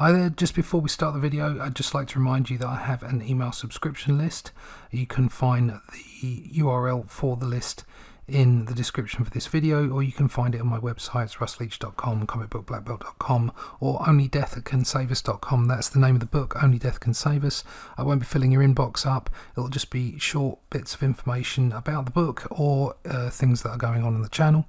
Hi there, just before we start the video, I'd just like to remind you that I have an email subscription list. You can find the URL for the list in the description for this video, or you can find it on my websites, russleach.com, comicbookblackbelt.com, or onlydeathcansavus.com. That's the name of the book, Only Death Can Save Us. I won't be filling your inbox up. It'll just be short bits of information about the book or things that are going on in the channel.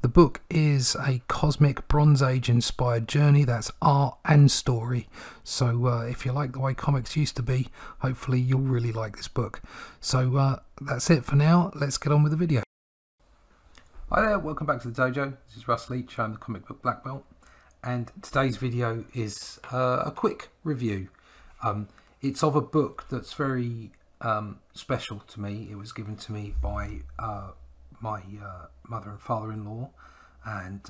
The book is a cosmic Bronze Age inspired journey. That's art and story. So if you like the way comics used to be, hopefully you'll really like this book. So that's it for now. Let's get on with the video. Hi there, welcome back to the dojo. This is Russ Leach, I'm the comic book black belt, and today's video is a quick review. It's of a book that's very special to me. It was given to me by my mother and father-in-law, and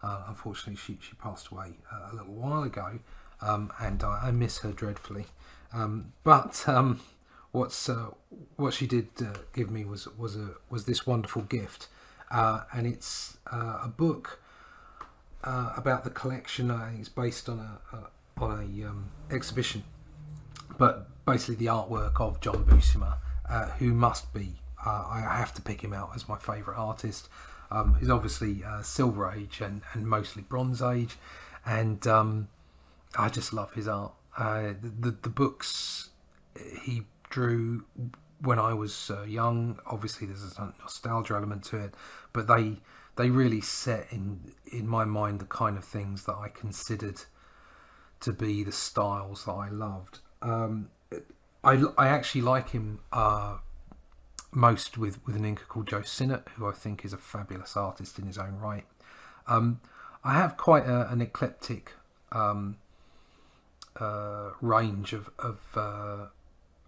unfortunately she passed away a little while ago, and I miss her dreadfully. What she did give me was this wonderful gift, and it's a book about the collection. I think it's based on a exhibition, but basically the artwork of John Buscema, who must be, I have to pick him out as my favourite artist. He's obviously Silver Age and mostly Bronze Age, and I just love his art. The books he drew when I was young, obviously there's a nostalgia element to it, but they really set in my mind the kind of things that I considered to be the styles that I loved. I actually like him most with an inker called John Buscema, who I think is a fabulous artist in his own right. I have quite an eclectic range of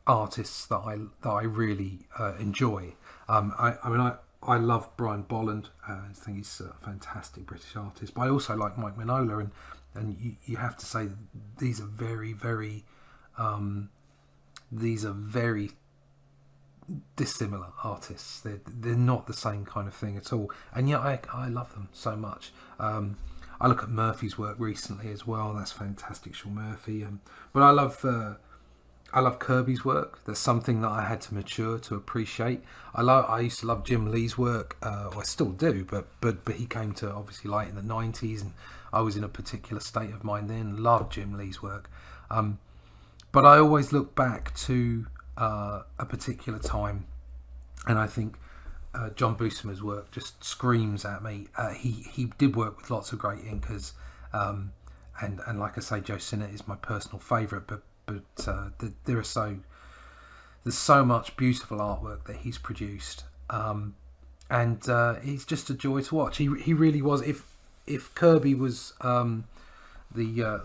artists that I really enjoy. I love Brian Bolland. I think he's a fantastic British artist, but I also like Mike Mignola, and you have to say these are very dissimilar artists. They're not the same kind of thing at all, and yet I love them so much. I look at Murphy's work recently as well. That's fantastic, Sean Murphy. But I love Kirby's work. That's something that I had to mature to appreciate. I used to love Jim Lee's work, or I still do, but he came to obviously light in the 90s, and I was in a particular state of mind then. Loved Jim Lee's work, but I always look back to a particular time, and I think John Buscema's work just screams at me. He did work with lots of great inkers, and like I say, John Buscema is my personal favourite, but there's so much beautiful artwork that he's produced, and he's just a joy to watch. He really was. If Kirby was the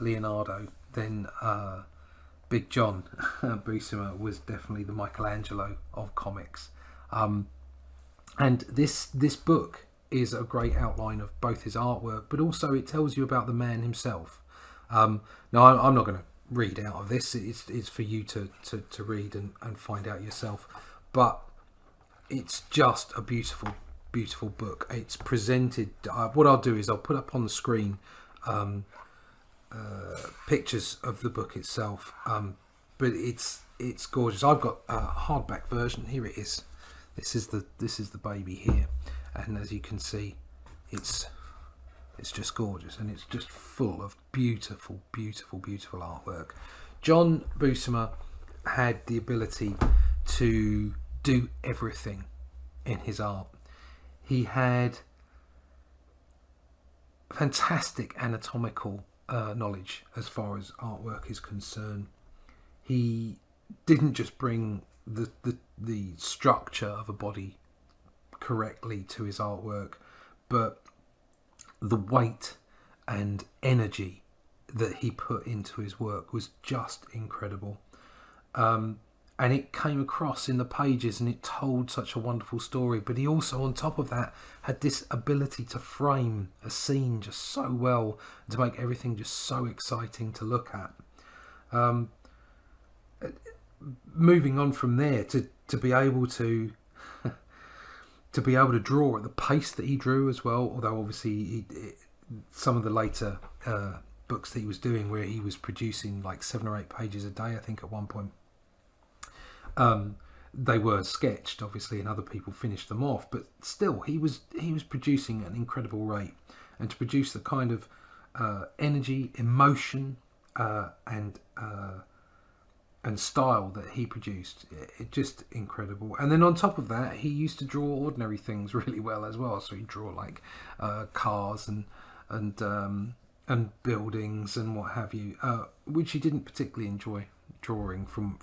Leonardo, then Big John Buscema was definitely the Michelangelo of comics. And this book is a great outline of both his artwork, but also it tells you about the man himself. Now I'm not going to read out of this. It's for you to read and find out yourself. But it's just a beautiful book. It's presented. What I'll do is I'll put up on the screen pictures of the book itself, but it's gorgeous. I've got a hardback version. Here it is. This is the baby here, and as you can see, it's just gorgeous, and it's just full of beautiful artwork. John Buscema had the ability to do everything in his art. He had fantastic anatomical knowledge as far as artwork is concerned. He didn't just bring the structure of a body correctly to his artwork, but the weight and energy that he put into his work was just incredible, and it came across in the pages, and it told such a wonderful story. But he also, on top of that, had this ability to frame a scene just so well, to make everything just so exciting to look at. Moving on from there, to be able to draw at the pace that he drew as well, although obviously some of the later books that he was doing where he was producing like 7 or 8 pages a day, I think at one point. They were sketched, obviously, and other people finished them off, but still, he was producing at an incredible rate, and to produce the kind of energy, emotion, and style that he produced, it just incredible. And then on top of that, he used to draw ordinary things really well as well. So he'd draw like cars and buildings and what have you, which he didn't particularly enjoy drawing from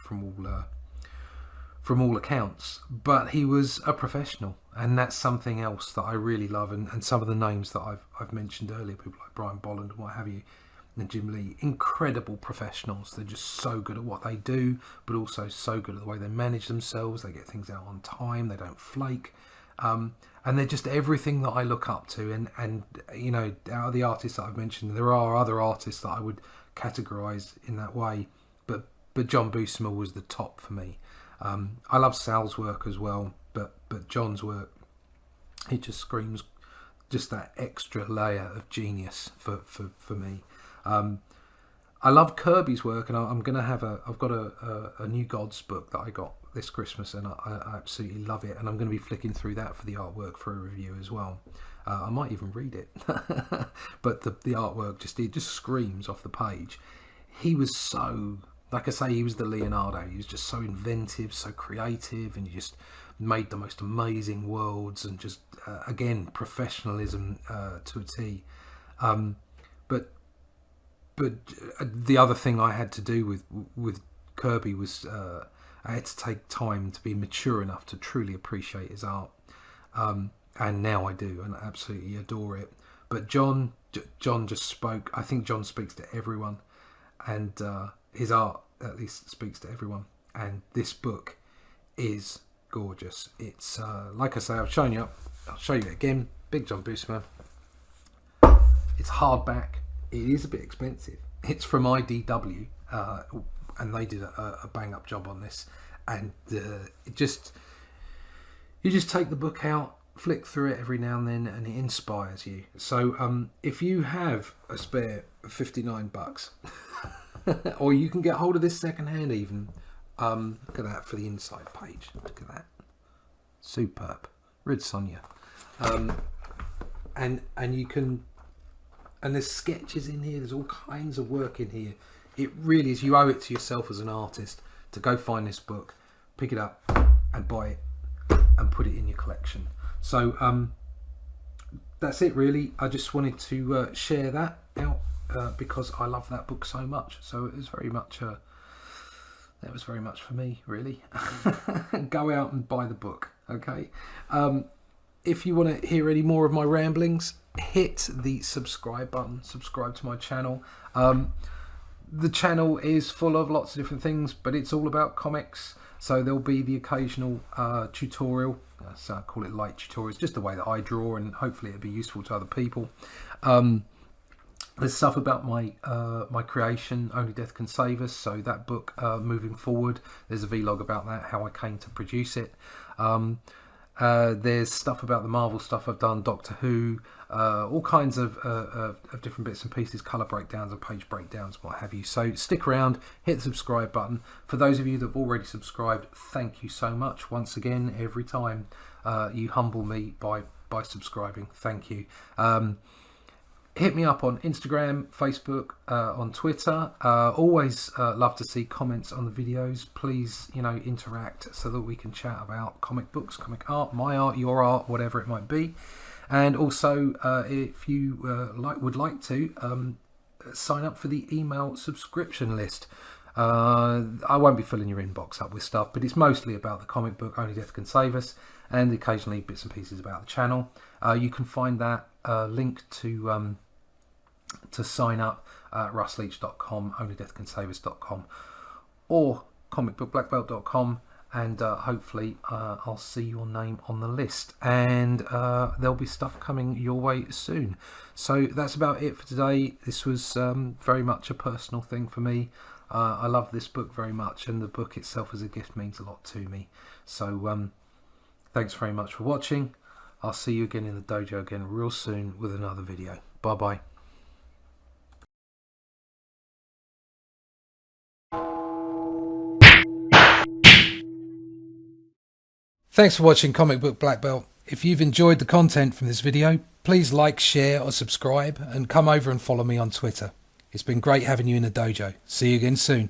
all accounts, but he was a professional, and that's something else that I really love. And some of the names that I've mentioned earlier, people like Brian Bolland and what have you, and Jim Lee, incredible professionals. They're just so good at what they do, but also so good at the way they manage themselves. They get things out on time, they don't flake, and they're just everything that I look up to. And you know, out of the artists that I've mentioned, there are other artists that I would categorize in that way, but John Buscema was the top for me. I love Sal's work as well, but John's work, it just screams just that extra layer of genius for me. I love Kirby's work, and I've got a New Gods book that I got this Christmas, and I absolutely love it, and I'm going to be flicking through that for the artwork for a review as well. I might even read it, but the artwork it just screams off the page. He was so, like I say, he was the Leonardo. He was just so inventive, so creative, and he just made the most amazing worlds, and just again, professionalism to a T. But the other thing I had to do with Kirby was I had to take time to be mature enough to truly appreciate his art, and now I do, and I absolutely adore it. But John just spoke. I think John speaks to everyone, and his art at least speaks to everyone. And this book is gorgeous. It's like I say, I'll show you it again. Big John Buscema. It's hardback. It is a bit expensive. It's from IDW, and they did a bang up job on this. And you just take the book out, flick through it every now and then, and it inspires you. So if you have a spare $59, or you can get hold of this secondhand even, look at that for the inside page. Look at that, superb. Rid Sonia, and you can. And there's sketches in here, there's all kinds of work in here. It really is, you owe it to yourself as an artist to go find this book, pick it up and buy it and put it in your collection. So that's it really. I just wanted to share that out because I love that book so much. So it was very much, that was very much for me really. Go out and buy the book, okay? If you want to hear any more of my ramblings, hit the subscribe button, subscribe to my channel. The channel is full of lots of different things, but it's all about comics, so there'll be the occasional tutorial, so I call it light tutorials, just the way that I draw, and hopefully it'll be useful to other people. There's stuff about my my creation, Only Death Can Save Us, so that book moving forward, there's a vlog about that, how I came to produce it. There's stuff about the Marvel stuff I've done, Doctor Who, all kinds of different bits and pieces, colour breakdowns and page breakdowns, what have you. So stick around, hit the subscribe button. For those of you that have already subscribed, thank you so much. Once again, every time you humble me by subscribing. Thank you. Hit me up on Instagram, Facebook, on Twitter. Always love to see comments on the videos. Please, interact so that we can chat about comic books, comic art, my art, your art, whatever it might be. And also, if you would like to sign up for the email subscription list. I won't be filling your inbox up with stuff, but it's mostly about the comic book Only Death Can Save Us, and occasionally bits and pieces about the channel. You can find that link to sign up at russleach.com, onlydeathcansaveus.com, or comicbookblackbelt.com, and hopefully I'll see your name on the list, and there'll be stuff coming your way soon. So that's about it for today. This was very much a personal thing for me. I love this book very much, and the book itself as a gift means a lot to me. So thanks very much for watching. I'll see you again in the dojo again real soon with another video. Bye bye. Thanks for watching Comic Book Black Belt. If you've enjoyed the content from this video, please like, share or subscribe and come over and follow me on Twitter. It's been great having you in the dojo. See you again soon.